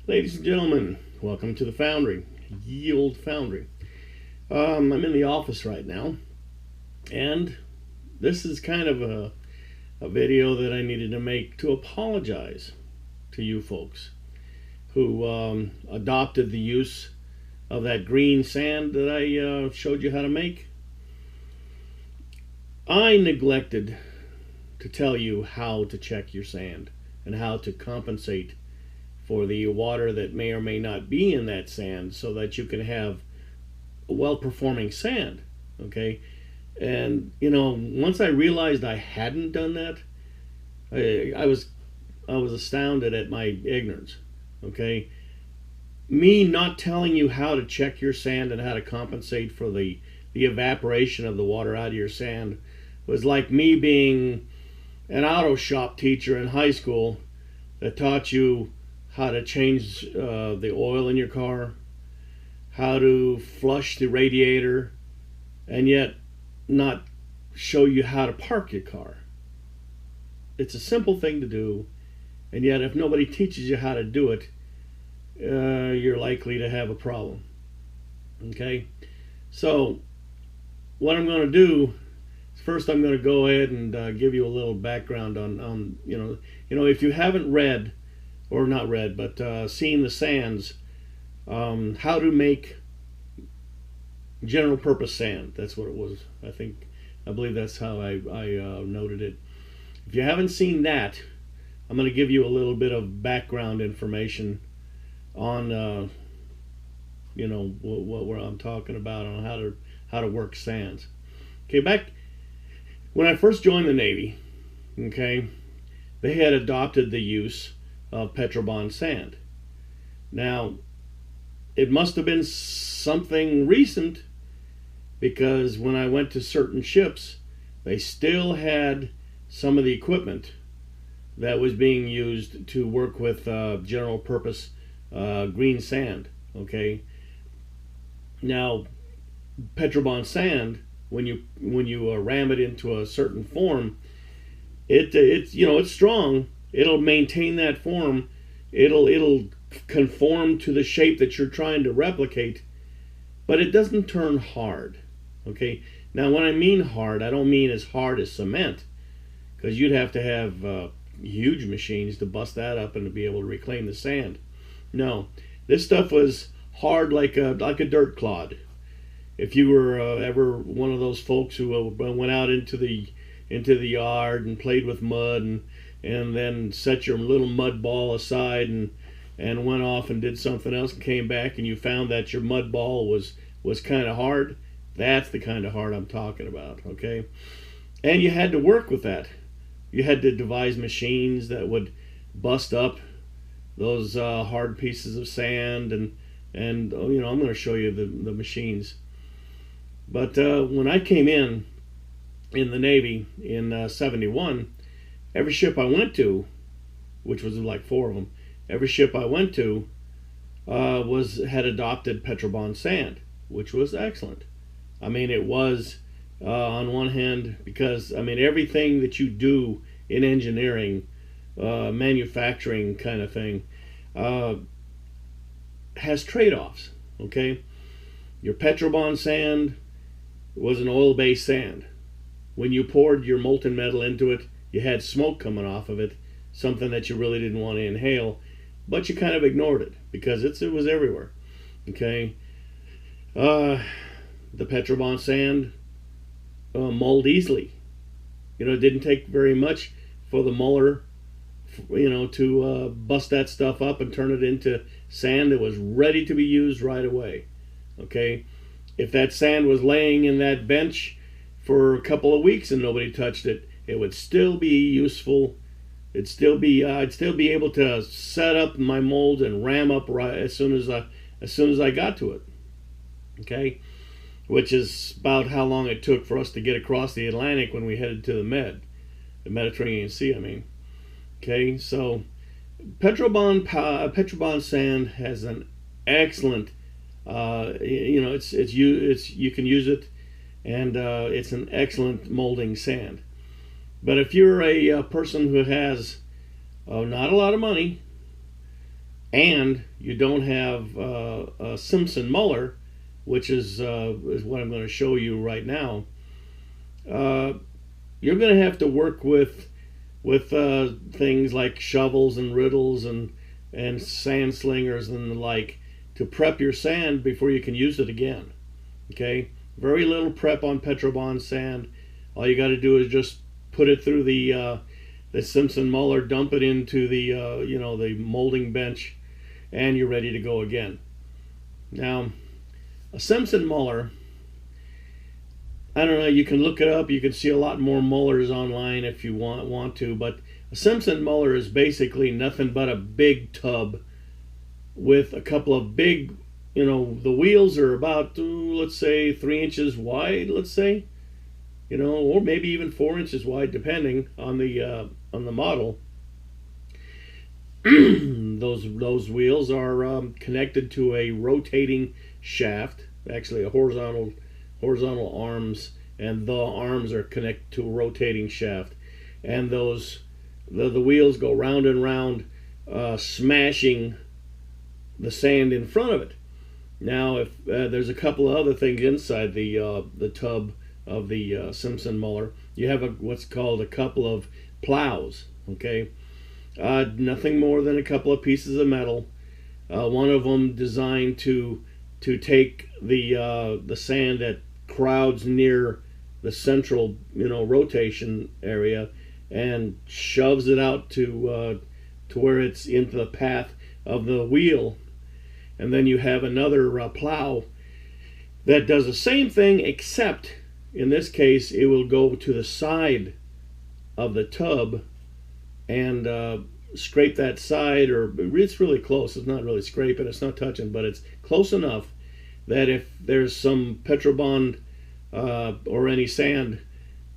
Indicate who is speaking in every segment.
Speaker 1: Ladies and gentlemen, welcome to the Foundry, Yield Foundry. I'm in the office right now, and this is kind of a video that I needed to make to apologize to you folks who adopted the use of that green sand that I showed you how to make. I neglected to tell you how to check your sand and how to compensate for the water that may or may not be in that sand so that you can have a well-performing sand. Okay, and once I realized I hadn't done that, I was astounded at my ignorance. Okay, me not telling you how to check your sand and how to compensate for the evaporation of the water out of your sand was like me being an auto shop teacher in high school that taught you how to change the oil in your car, how to flush the radiator, and yet not show you how to park your car. It's a simple thing to do, and yet if nobody teaches you how to do it, you're likely to have a problem. Okay? So, what I'm going to do is first I'm going to go ahead and give you a little background on if you haven't read, or not read, but seen the sands, how to make general purpose sand. That's what it was. I believe that's how I noted it. If you haven't seen that, I'm going to give you a little bit of background information on what I'm talking about on how to work sands. Okay, back when I first joined the Navy, okay, they had adopted the use of Petrobond sand. Now, it must have been something recent because when I went to certain ships, they still had some of the equipment that was being used to work with general purpose green sand. Okay. Now, Petrobond sand, when you ram it into a certain form, it's strong. It'll maintain that form. It'll conform to the shape that you're trying to replicate, but it doesn't turn hard. Okay. Now, when I mean hard, I don't mean as hard as cement, because you'd have to have huge machines to bust that up and to be able to reclaim the sand. No, this stuff was hard like a dirt clod. If you were ever one of those folks who went out into the yard and played with mud and then set your little mud ball aside and went off and did something else and came back and you found that your mud ball was kind of hard, that's the kind of hard I'm talking about. Okay, and you had to work with that. You had to devise machines that would bust up those hard pieces of sand and I'm going to show you the machines. But when I came in the Navy in '71, every ship I went to, which was like 4 of them, every ship I went to had adopted Petrobond sand, which was excellent. I mean, it was on one hand, because everything that you do in engineering, manufacturing kind of thing, has trade-offs. Okay, your Petrobond sand was an oil-based sand. When you poured your molten metal into it, you had smoke coming off of it, something that you really didn't want to inhale, but you kind of ignored it because it was everywhere. Okay, the Petrobond sand mulled easily. It didn't take very much for the Muller, to bust that stuff up and turn it into sand that was ready to be used right away. Okay, if that sand was laying in that bench for a couple of weeks and nobody touched it, it would still be useful. I'd still be able to set up my molds and ram up right as soon as I got to it. Okay, which is about how long it took for us to get across the Atlantic when we headed to the Mediterranean Sea. Okay, so Petrobond sand has an excellent, you can use it, and it's an excellent molding sand. But if you're a person who has not a lot of money, and you don't have a Simpson Muller, which is what I'm going to show you right now, you're going to have to work with things like shovels and riddles and sand slingers and the like to prep your sand before you can use it again. Okay, very little prep on Petrobond sand. All you got to do is just put it through the Simpson Muller, dump it into the the molding bench, and you're ready to go again. Now, a Simpson Muller, I don't know, you can look it up. You can see a lot more Mullers online if you want to, but a Simpson Muller is basically nothing but a big tub with a couple of big, the wheels are about, let's say, 3 inches wide, let's say, or maybe even 4 inches wide, depending on the model. Those wheels are connected to a rotating shaft, actually a horizontal arms, and the arms are connected to a rotating shaft, and the wheels go round and round, smashing the sand in front of it. Now, if there's a couple of other things inside the tub of the Simpson Muller, you have what's called a couple of plows. Okay, nothing more than a couple of pieces of metal. One of them designed to take the sand that crowds near the central rotation area and shoves it out to where it's into the path of the wheel. And then you have another plow that does the same thing, except in this case it will go to the side of the tub and scrape that side, or it's really close. It's not really scraping, it's not touching, but it's close enough that if there's some Petrobond or any sand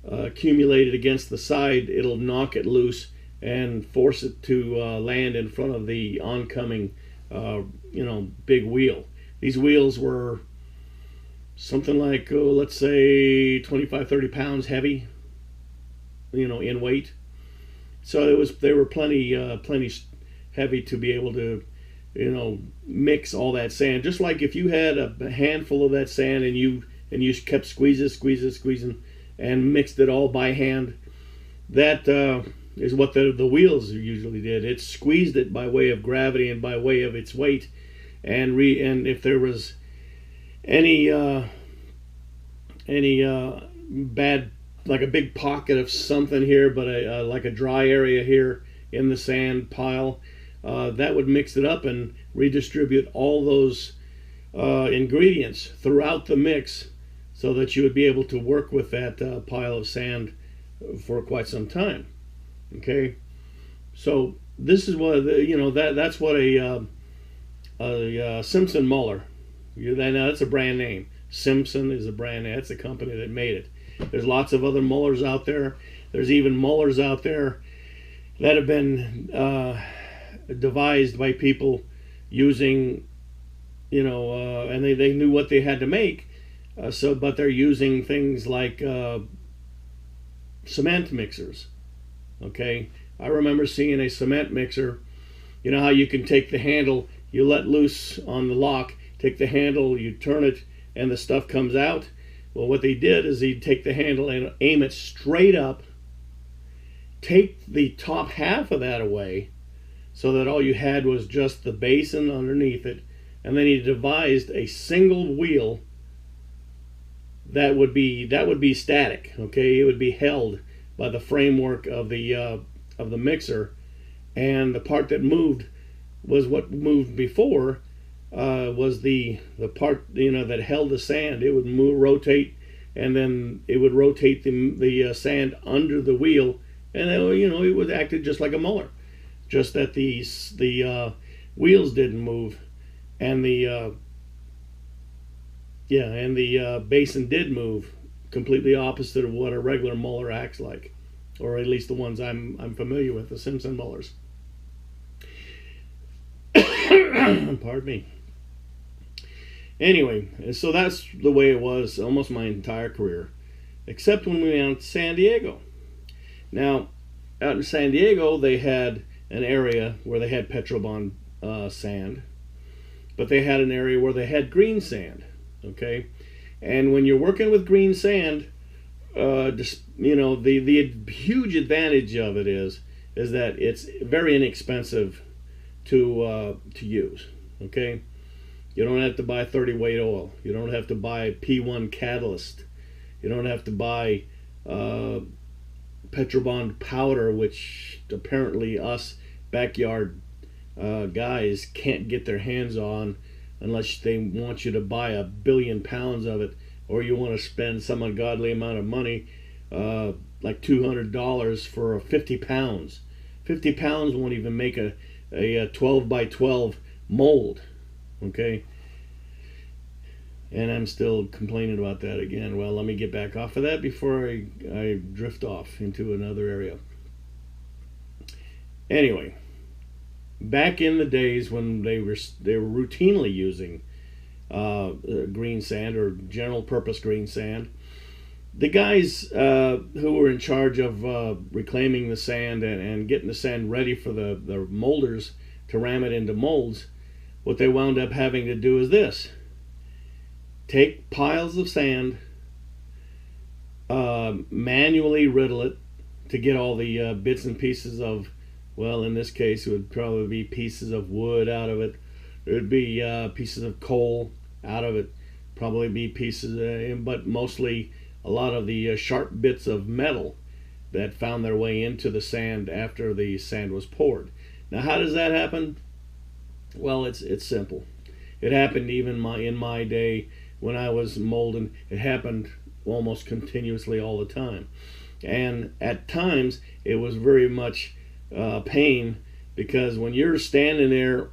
Speaker 1: accumulated against the side, it'll knock it loose and force it to land in front of the oncoming big wheel. These wheels were something like, let's say 25-30 pounds heavy, in weight. So they were plenty heavy to be able to mix all that sand. Just like if you had a handful of that sand and you kept squeezing and mixed it all by hand, that is what the wheels usually did. It squeezed it by way of gravity and by way of its weight, and if there was any bad, like a big pocket of something here, but like a dry area here in the sand pile, that would mix it up and redistribute all those ingredients throughout the mix, so that you would be able to work with that pile of sand for quite some time. Okay, so this is what that's what a Simpson Muller. Now that's a brand name. Simpson is a brand name. That's the company that made it. There's lots of other Mullers out there. There's even Mullers out there that have been devised by people using, and they knew what they had to make. But they're using things like cement mixers. Okay, I remember seeing a cement mixer. You know how you can take the handle, you let loose on the lock, take the handle, you turn it, and the stuff comes out. Well, what they did is he'd take the handle and aim it straight up, take the top half of that away, so that all you had was just the basin underneath it, and then he devised a single wheel that would be static. Okay, it would be held by the framework of the mixer, and the part that moved was what moved before, was the part that held the sand. It would rotate, and then it would rotate the sand under the wheel, and it would act just like a Muller, just that the wheels didn't move, and the basin did move, completely opposite of what a regular Muller acts like, or at least the ones I'm familiar with, the Simpson Mullers. Pardon me. Anyway, so that's the way it was almost my entire career, except when we went out to San Diego. Now, out in San Diego, they had an area where they had Petrobond sand, but they had an area where they had green sand. Okay, and when you're working with green sand, the huge advantage of it is that it's very inexpensive to use. Okay, you don't have to buy 30 weight oil. You don't have to buy P1 catalyst. You don't have to buy Petrobond powder, which apparently us backyard guys can't get their hands on unless they want you to buy 1 billion pounds of it, or you want to spend some ungodly amount of money, like $200 for 50 pounds. 50 pounds won't even make a 12 by 12 mold. Okay, and I'm still complaining about that again. Well, let me get back off of that before I drift off into another area. Anyway, back in the days when they were routinely using green sand, or general purpose green sand, the guys who were in charge of reclaiming the sand and getting the sand ready for the molders to ram it into molds, what they wound up having to do is this: take piles of sand, manually riddle it to get all the bits and pieces of, well, in this case it would probably be pieces of wood out of it. It would be pieces of coal out of it, probably be pieces, but mostly a lot of the sharp bits of metal that found their way into the sand after the sand was poured. Now, how does that happen? Well, it's simple. It happened even in my day when I was molding. It happened almost continuously all the time, and at times it was very much pain, because when you're standing there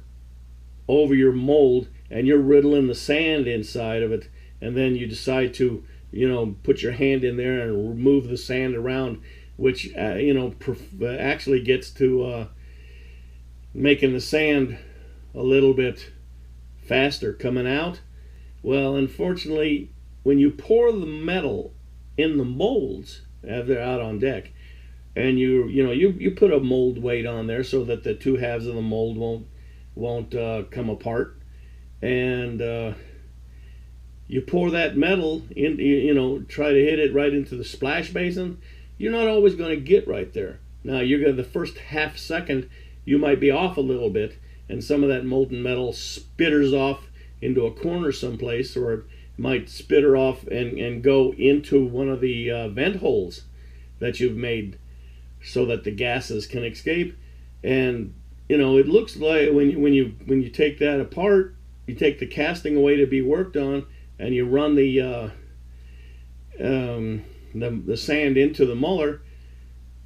Speaker 1: over your mold and you're riddling the sand inside of it, and then you decide to put your hand in there and remove the sand around, which actually gets to making the sand a little bit faster coming out. Well, unfortunately, when you pour the metal in the molds as they're out on deck, and you put a mold weight on there so that the two halves of the mold won't come apart, and you pour that metal in, try to hit it right into the splash basin, you're not always going to get right there. Now, the first half second you might be off a little bit, and some of that molten metal spitters off into a corner someplace, or it might spitter off and go into one of the vent holes that you've made so that the gases can escape. And it looks like when you take that apart, you take the casting away to be worked on, and you run the sand into the Muller,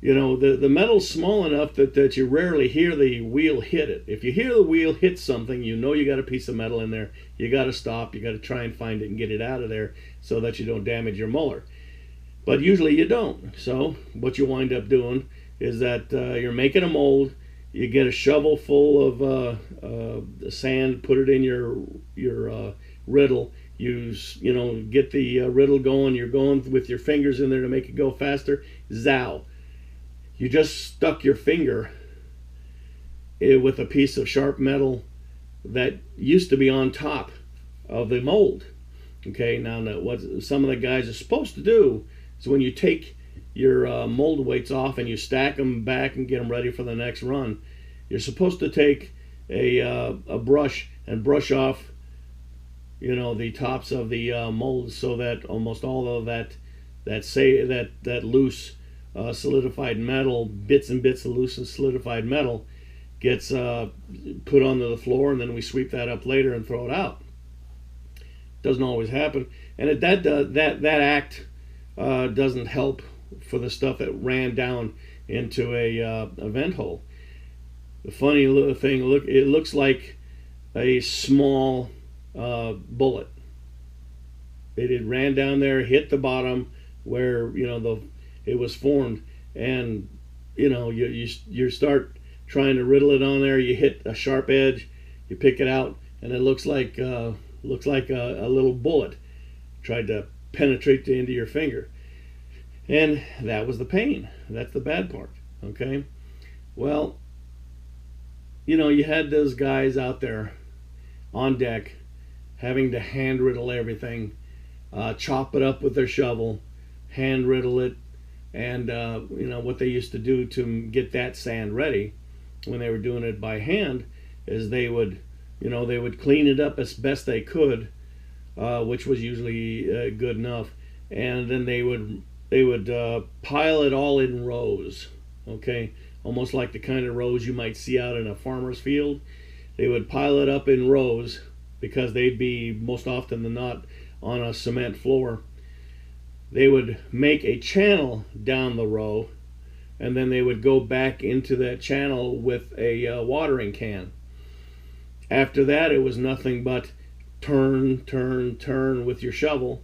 Speaker 1: the metal's small enough that you rarely hear the wheel hit it. If you hear the wheel hit something, you got a piece of metal in there. You got to stop. You got to try and find it and get it out of there so that you don't damage your Muller. But usually you don't. So what you wind up doing is that you're making a mold. You get a shovel full of sand, put it in your riddle. You get the riddle going. You're going with your fingers in there to make it go faster. Zow! You just stuck your finger with a piece of sharp metal that used to be on top of the mold. Okay, now what some of the guys are supposed to do is, when you take your mold weights off and you stack them back and get them ready for the next run, you're supposed to take a brush and brush off the tops of the molds, so that almost all of that loose solidified metal, bits and bits of loose and solidified metal, gets put onto the floor, and then we sweep that up later and throw it out. Doesn't always happen, and that act doesn't help for the stuff that ran down into a vent hole. The funny little thing, it looks like a small bullet. It ran down there, hit the bottom where it was formed, and you start trying to riddle it on there. You hit a sharp edge, you pick it out, and it looks like a little bullet tried to penetrate into your finger, and that was the pain. That's the bad part. Okay, well, you had those guys out there on deck having to hand riddle everything, chop it up with their shovel, hand riddle it, and what they used to do to get that sand ready when they were doing it by hand is they would clean it up as best they could, which was usually good enough, and then they would pile it all in rows, okay, almost like the kind of rows you might see out in a farmer's field. They would pile it up in rows because they'd be most often than not on a cement floor. They would make a channel down the row, and then they would go back into that channel with a watering can. After that, it was nothing but turn, turn, turn with your shovel,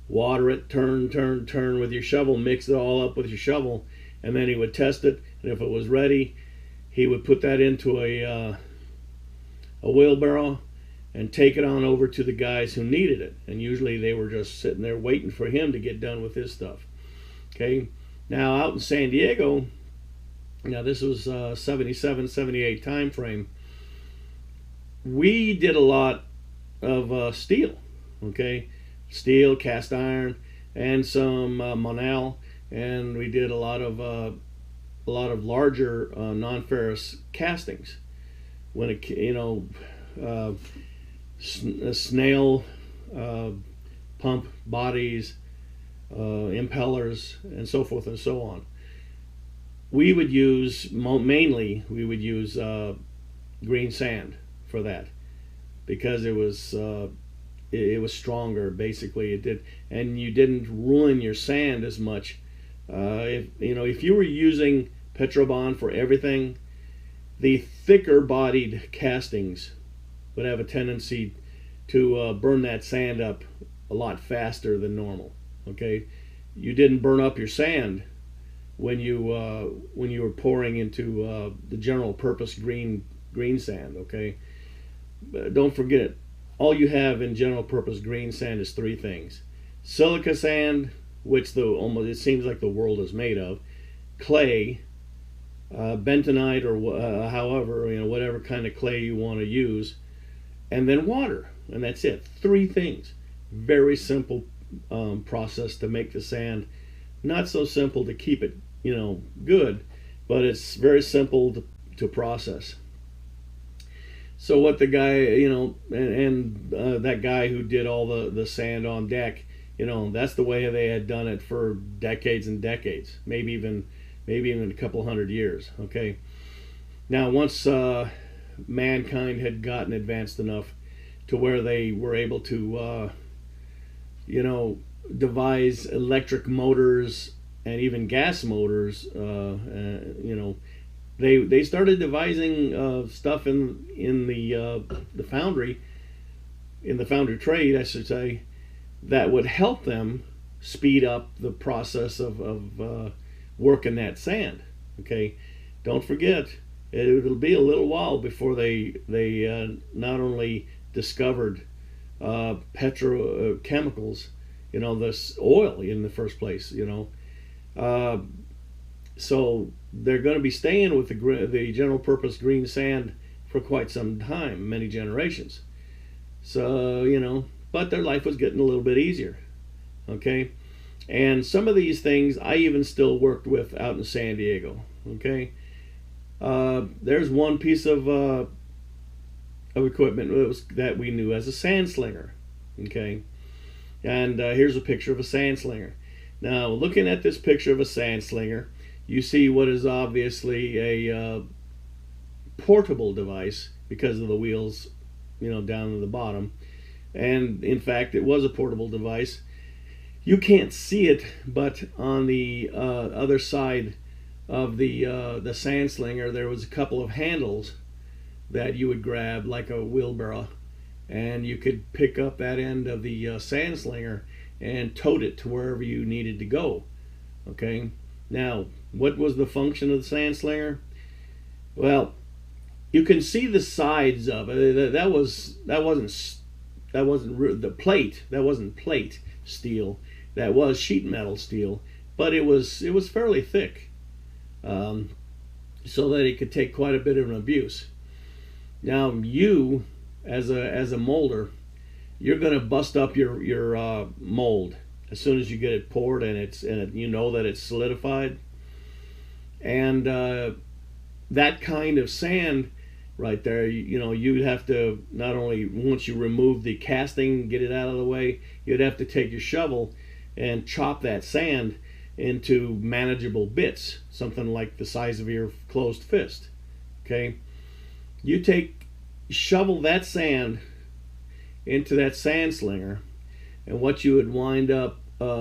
Speaker 1: water it, turn, turn, turn with your shovel, mix it all up with your shovel, and then he would test it, and if it was ready, he would put that into a wheelbarrow and take it on over to the guys who needed it. And usually they were just sitting there waiting for him to get done with his stuff. Okay, now out in San Diego, now this was 77, 78 time frame, we did a lot of steel, okay, steel, cast iron, and some Monel, and we did a lot of larger non-ferrous castings. When it snail pump bodies, impellers, and so forth and so on. We would use mainly green sand for that because it was stronger. Basically, it did, and you didn't ruin your sand as much. If you were using Petrobond for everything, the thicker bodied castings would have a tendency to burn that sand up a lot faster than normal. Okay, you didn't burn up your sand when you were pouring into the general purpose green sand. Okay, but don't forget it. All you have in general purpose green sand is three things: silica sand, which it seems like the world is made of, clay, bentonite, or however, whatever kind of clay you want to use, and then water, and that's it. Three things. Very simple process to make the sand. Not so simple to keep it, good, but it's very simple to process. So what the guy, and that guy who did all the sand on deck, that's the way they had done it for decades and decades, maybe even a couple hundred years. Okay. Now, once mankind had gotten advanced enough to where they were able to, devise electric motors and even gas motors, they started devising stuff in the foundry, in the foundry trade, I should say, that would help them speed up the process of working that sand. Okay, don't forget, it'll be a little while before they not only discovered petrochemicals, this oil in the first place, so they're going to be staying with the general purpose green sand for quite some time, many generations. So, but their life was getting a little bit easier. Okay, and some of these things I even still worked with out in San Diego. Okay, there's one piece of equipment that we knew as a sand slinger. Okay, and here's a picture of a sand slinger. Now, looking at this picture of a sand slinger, you see what is obviously a portable device because of the wheels, down at the bottom. And in fact, it was a portable device. You can't see it, but on the other side of the sand slinger, there was a couple of handles that you would grab like a wheelbarrow, and you could pick up that end of the sand slinger and tote it to wherever you needed to go. Okay. Now, what was the function of the sand slinger? Well, you can see the sides of it. That wasn't the plate. That wasn't plate steel. That was sheet metal steel, but it was fairly thick, so that it could take quite a bit of an abuse. Now you, as a molder, you're going to bust up your mold as soon as you get it poured and you know that it's solidified. And that kind of sand right there, you'd have to, not only once you remove the casting, get it out of the way, you'd have to take your shovel and chop that sand into manageable bits, something like the size of your closed fist. Okay, you shovel that sand into that sand slinger, and what you would wind up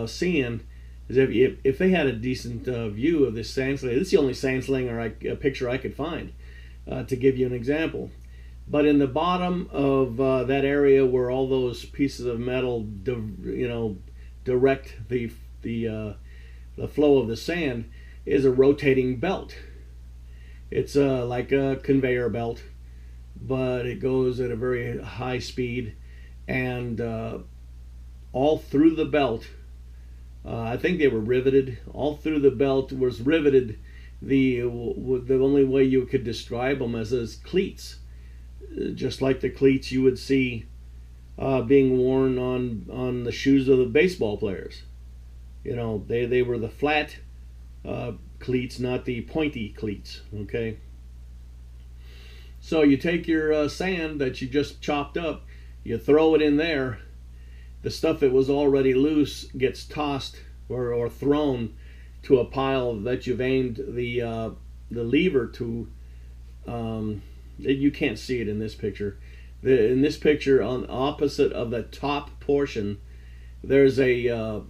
Speaker 1: seeing is, if they had a decent view of this sand slinger, this is the only sand slinger picture I could find to give you an example. But in the bottom of that area where all those pieces of metal, direct the flow of the sand, is a rotating belt. It's like a conveyor belt, but it goes at a very high speed, and all through the belt, I think they were riveted. All through the belt was riveted the only way you could describe them as cleats, just like the cleats you would see being worn on the shoes of the baseball players. They were the flat cleats, not the pointy cleats. Okay. So you take your sand that you just chopped up, you throw it in there. The stuff that was already loose gets tossed or thrown to a pile that you've aimed the lever to. You can't see it in this picture. In this picture, on the opposite of the top portion, there's a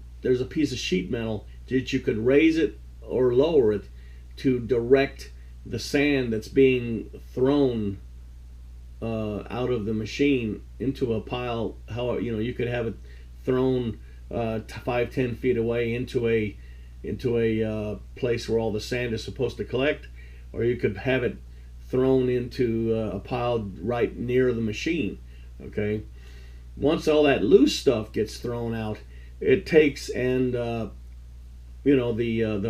Speaker 1: piece of sheet metal that you could raise it or lower it to direct the sand that's being thrown out of the machine into a pile. How you could have it thrown 5-10 feet away into a place where all the sand is supposed to collect, or you could have it thrown into a pile right near the machine. Okay, once all that loose stuff gets thrown out, it takes and the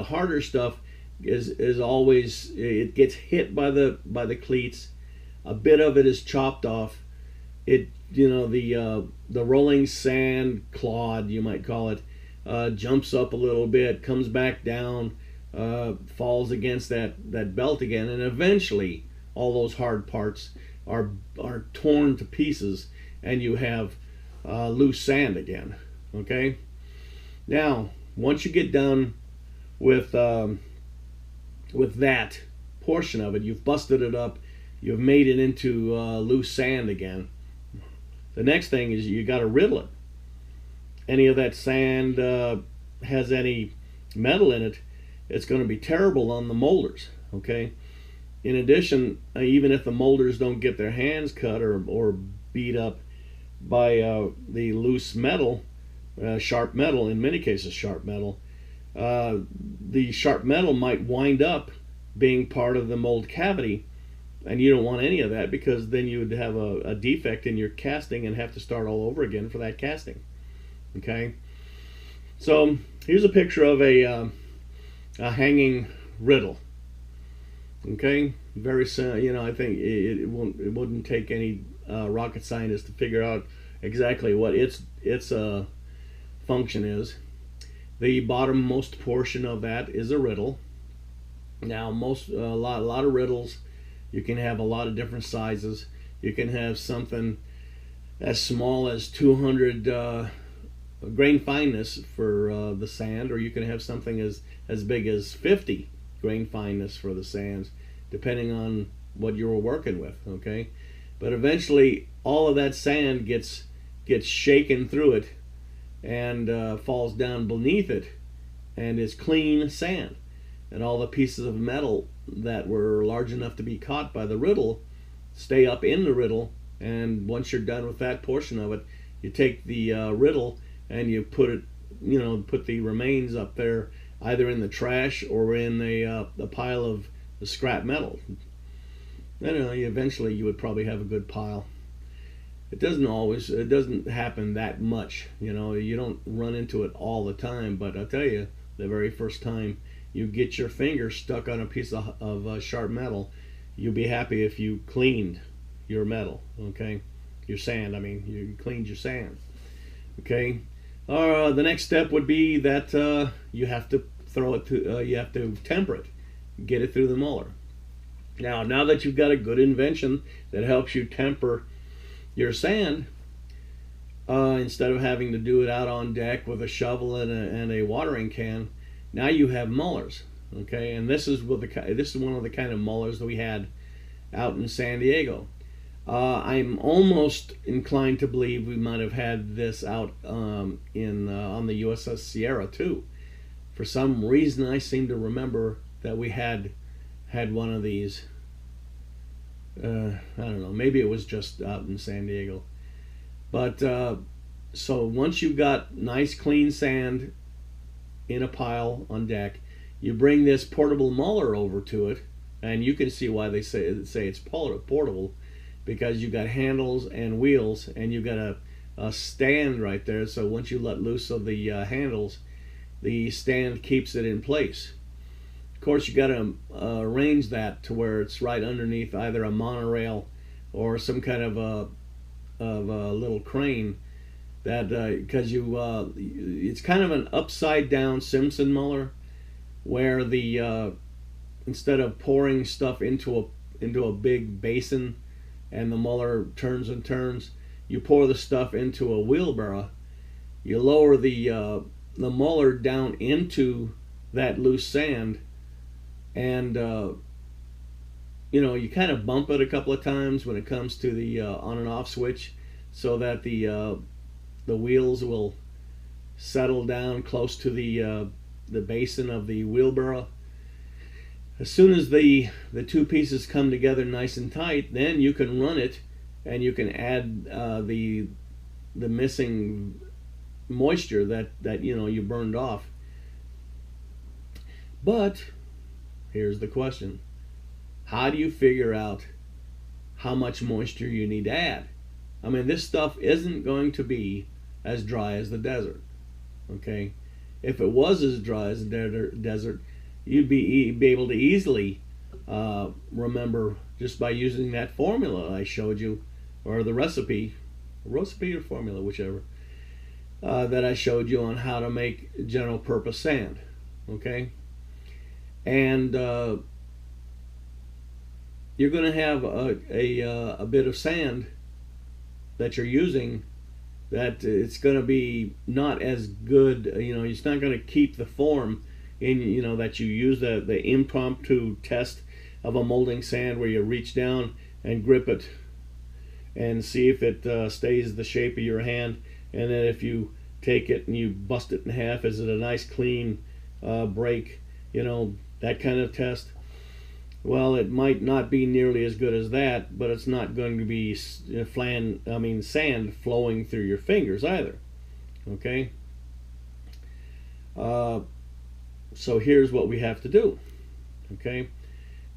Speaker 1: harder stuff is always, it gets hit by the cleats. A bit of it is chopped off. It the rolling sand clod, you might call it, jumps up a little bit, comes back down, falls against that belt again, and eventually all those hard parts are torn to pieces, and you have loose sand again. Okay. Now, once you get done with that portion of it, you've busted it up, you've made it into loose sand again. The next thing is you got to riddle it. Any of that sand has any metal in it, it's going to be terrible on the molders. Okay. In addition, even if the molders don't get their hands cut or beat up by the loose metal, sharp metal, in many cases sharp metal, the sharp metal might wind up being part of the mold cavity, and you don't want any of that, because then you would have a defect in your casting and have to start all over again for that casting. Okay, so here's a picture of a hanging riddle. Okay, very simple. I think it wouldn't take any rocket scientist to figure out exactly what its function is. The bottommost portion of that is a riddle. Now, a lot of riddles, you can have a lot of different sizes. You can have something as small as 200 grain fineness for the sand, or you can have something as big as 50 grain fineness for the sands, depending on what you were working with. Okay, but eventually all of that sand gets shaken through it and falls down beneath it, and is clean sand, and all the pieces of metal that were large enough to be caught by the riddle stay up in the riddle. And once you're done with that portion of it, you take the riddle and you put the remains up there, either in the trash or in a pile of the scrap metal. Eventually you would probably have a good pile. It doesn't happen that much. You don't run into it all the time, but I'll tell you, the very first time you get your finger stuck on a piece of sharp metal, you'll be happy if you cleaned your metal, okay? Your sand, I mean, you cleaned your sand, okay? The next step would be that you have to throw it to, you have to temper it, get it through the Muller. Now that you've got a good invention that helps you temper your sand, instead of having to do it out on deck with a shovel and a watering can, now you have Mullers, okay? And this is one of the kind of Mullers that we had out in San Diego. I'm almost inclined to believe we might have had this out on the USS Sierra too. For some reason, I seem to remember that we had one of these. I don't know. Maybe it was just out in San Diego. But so once you've got nice clean sand in a pile on deck, you bring this portable Muller over to it, and you can see why they say it's portable, because you've got handles and wheels, and you've got a stand right there. So once you let loose of the handles, the stand keeps it in place. Of course, you got to arrange that to where it's right underneath either a monorail or some kind of a little crane. That because it's kind of an upside down Simpson Muller, where the instead of pouring stuff into a big basin and the Muller turns and turns, you pour the stuff into a wheelbarrow. You lower the Muller down into that loose sand, and you kind of bump it a couple of times when it comes to the on and off switch, so that the wheels will settle down close to the basin of the wheelbarrow. As soon as the two pieces come together nice and tight, then you can run it, and you can add the missing moisture that you burned off. But here's the question: how do you figure out how much moisture you need to add? I mean, this stuff isn't going to be as dry as the desert, okay? If it was as dry as the desert, you'd be able to easily remember just by using that formula I showed you, or the recipe or formula, whichever, that I showed you on how to make general purpose sand, okay? And you're going to have a bit of sand that you're using that it's going to be not as good. It's not going to keep the form in, that you use the impromptu test of a molding sand, where you reach down and grip it and see if it stays the shape of your hand, and then if you take it and you bust it in half, is it a nice clean break, that kind of test. Well, it might not be nearly as good as that, but it's not going to be sand flowing through your fingers either, okay? So here's what we have to do, okay?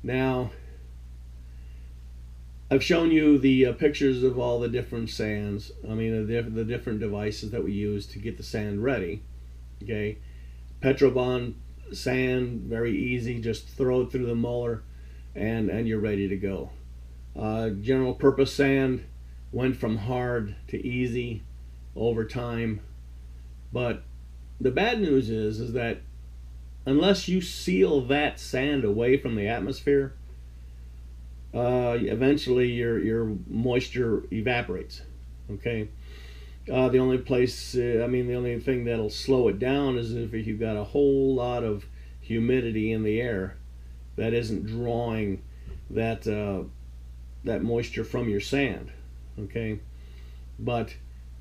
Speaker 1: Now, I've shown you the pictures of all the different sands, the different devices that we use to get the sand ready, okay? Petrobond sand, very easy, just throw it through the Muller, and you're ready to go. General purpose sand went from hard to easy over time, but the bad news is that unless you seal that sand away from the atmosphere, eventually your moisture evaporates, okay? The only thing that'll slow it down is if you've got a whole lot of humidity in the air that isn't drawing that moisture from your sand, okay? But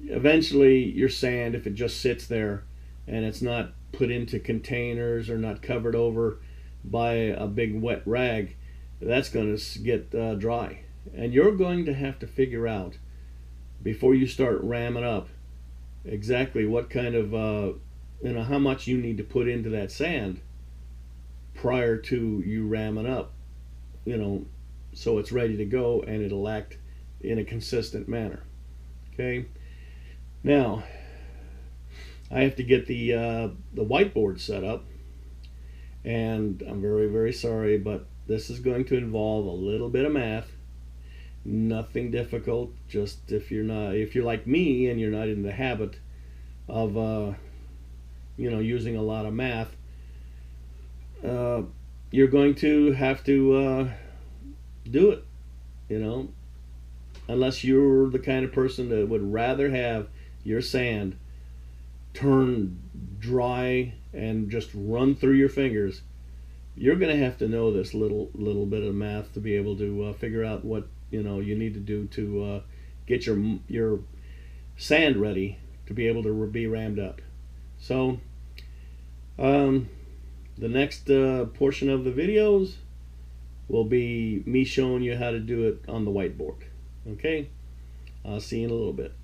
Speaker 1: eventually your sand, if it just sits there and it's not put into containers or not covered over by a big wet rag, that's going to get dry. And you're going to have to figure out, before you start ramming up, exactly what kind of how much you need to put into that sand prior to you ramming up, so it's ready to go and it'll act in a consistent manner, okay? Now, I have to get the whiteboard set up, and I'm very, very sorry, but this is going to involve a little bit of math, Nothing difficult. Just if you're like me and you're not in the habit of using a lot of math, you're going to have to do it. Unless you're the kind of person that would rather have your sand turn dry and just run through your fingers, you're going to have to know this little bit of math to be able to figure out what you need to do to get your sand ready to be able to be rammed up. So the next portion of the videos will be me showing you how to do it on the whiteboard. Okay, I'll see you in a little bit.